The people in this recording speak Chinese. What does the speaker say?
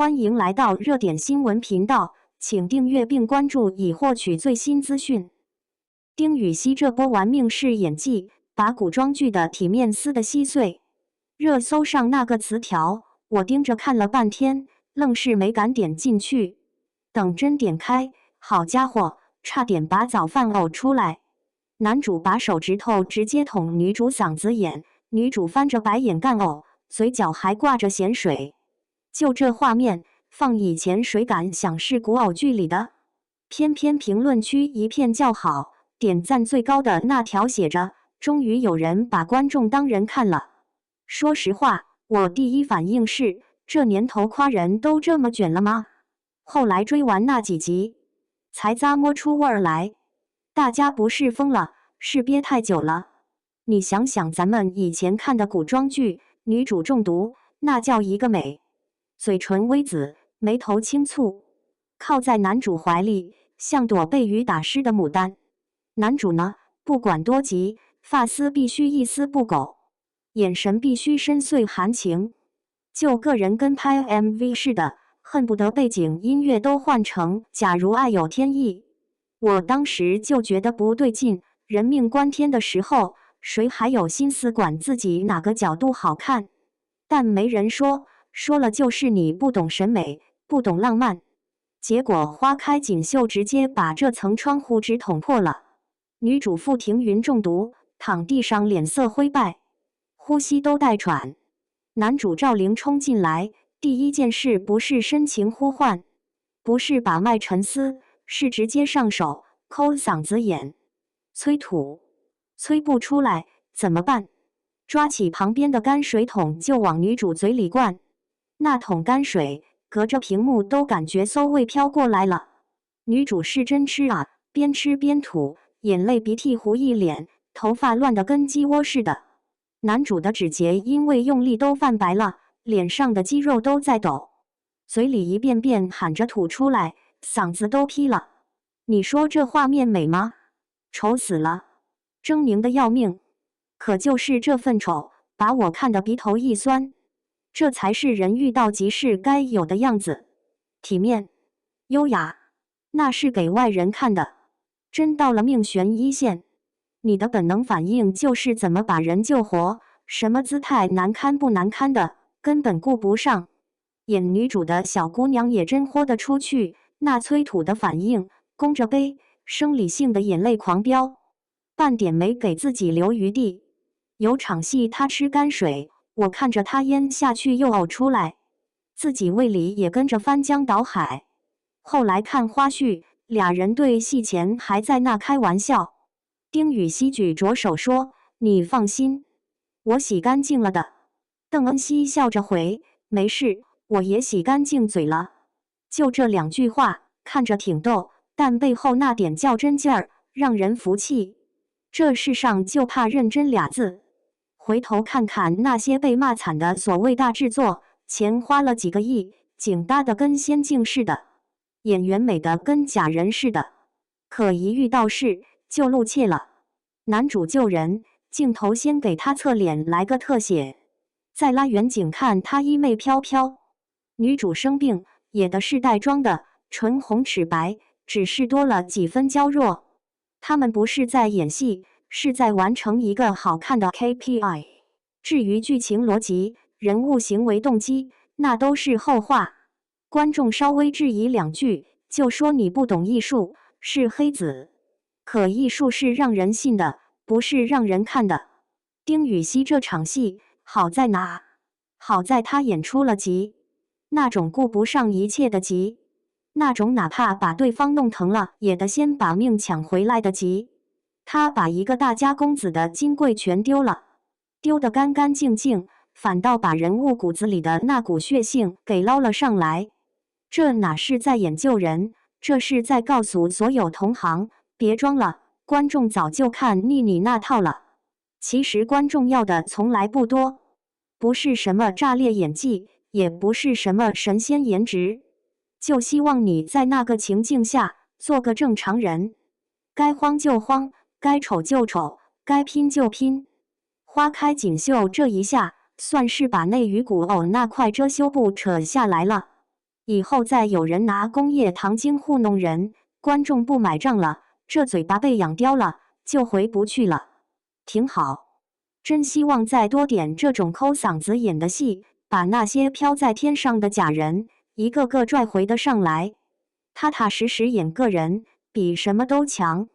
欢迎来到热点新闻频道，请订阅并关注以获取最新资讯。丁禹兮这波玩命式演技，把古装剧的体面撕得稀碎。热搜上那个词条，我盯着看了半天，愣是没敢点进去。等真点开，好家伙，差点把早饭呕出来。男主把手指头直接捅女主嗓子眼，女主翻着白眼干呕，嘴角还挂着咸水。就这画面，放以前谁敢想是古偶剧里的？偏偏评论区一片叫好，点赞最高的那条写着：“终于有人把观众当人看了。”说实话，我第一反应是，这年头夸人都这么卷了吗？后来追完那几集，才咂摸出味儿来。大家不是疯了，是憋太久了。你想想咱们以前看的古装剧，女主中毒，那叫一个美。嘴唇微紫，眉头轻蹙，靠在男主怀里，像朵被雨打湿的牡丹。男主呢，不管多急，发丝必须一丝不苟，眼神必须深邃含情，就个人跟拍 MV 似的，恨不得背景音乐都换成假如爱有天意。我当时就觉得不对劲，人命关天的时候，谁还有心思管自己哪个角度好看？但没人说。说了就是你不懂审美，不懂浪漫。结果花开锦绣直接把这层窗户纸捅破了。女主傅庭云中毒，躺地上脸色灰败，呼吸都带喘。男主赵灵冲进来，第一件事不是深情呼唤，不是把脉沉思，是直接上手抠嗓子眼，催吐，催不出来怎么办？抓起旁边的泔水桶就往女主嘴里灌。那桶泔水隔着屏幕都感觉馊味飘过来了。女主是真吃啊，边吃边吐，眼泪鼻涕糊一脸，头发乱得跟鸡窝似的。男主的指节因为用力都泛白了，脸上的肌肉都在抖，嘴里一遍遍喊着吐出来，嗓子都劈了。你说这画面美吗？丑死了，狰狞的要命。可就是这份丑，把我看得鼻头一酸。这才是人遇到急事该有的样子，体面、优雅，那是给外人看的。真到了命悬一线，你的本能反应就是怎么把人救活，什么姿态难堪不难堪的，根本顾不上。演女主的小姑娘也真豁得出去，那催吐的反应，弓着背，生理性的眼泪狂飙，半点没给自己留余地。有场戏她吃泔水。我看着他咽下去又呕出来，自己胃里也跟着翻江倒海。后来看花絮，俩人对戏前还在那开玩笑。丁禹兮举着手说：“你放心，我洗干净了的。”邓恩熙笑着回：“没事，我也洗干净嘴了。”就这两句话，看着挺逗，但背后那点较真劲儿，让人服气。这世上就怕认真俩字。回头看看那些被骂惨的所谓大制作，钱花了几个亿，景搭得跟仙境似的，演员美得跟假人似的，可一遇到事就露怯了。男主救人，镜头先给他侧脸来个特写，再拉远景看他衣袂飘飘。女主生病，演的是带妆的，唇红齿白，只是多了几分娇弱。他们不是在演戏，是在完成一个好看的 KPI。 至于剧情逻辑、人物行为动机，那都是后话。观众稍微质疑两句，就说你不懂艺术，是黑子。可艺术是让人信的，不是让人看的。丁禹兮这场戏好在哪？好在他演出了急，那种顾不上一切的急，那种哪怕把对方弄疼了也得先把命抢回来的急。他把一个大家公子的金贵全丢了，丢得干干净净，反倒把人物骨子里的那股血性给捞了上来。这哪是在演救人，这是在告诉所有同行，别装了，观众早就看腻你那套了。其实观众要的从来不多，不是什么炸裂演技，也不是什么神仙颜值，就希望你在那个情境下做个正常人，该慌就慌，该丑就丑，该拼就拼。花开锦绣这一下，算是把内娱古偶那块遮羞布扯下来了。以后再有人拿工业糖精糊弄人，观众不买账了，这嘴巴被养刁了，就回不去了。挺好，真希望再多点这种抠嗓子眼的戏，把那些飘在天上的假人一个个拽回得上来，踏踏实实演个人，比什么都强。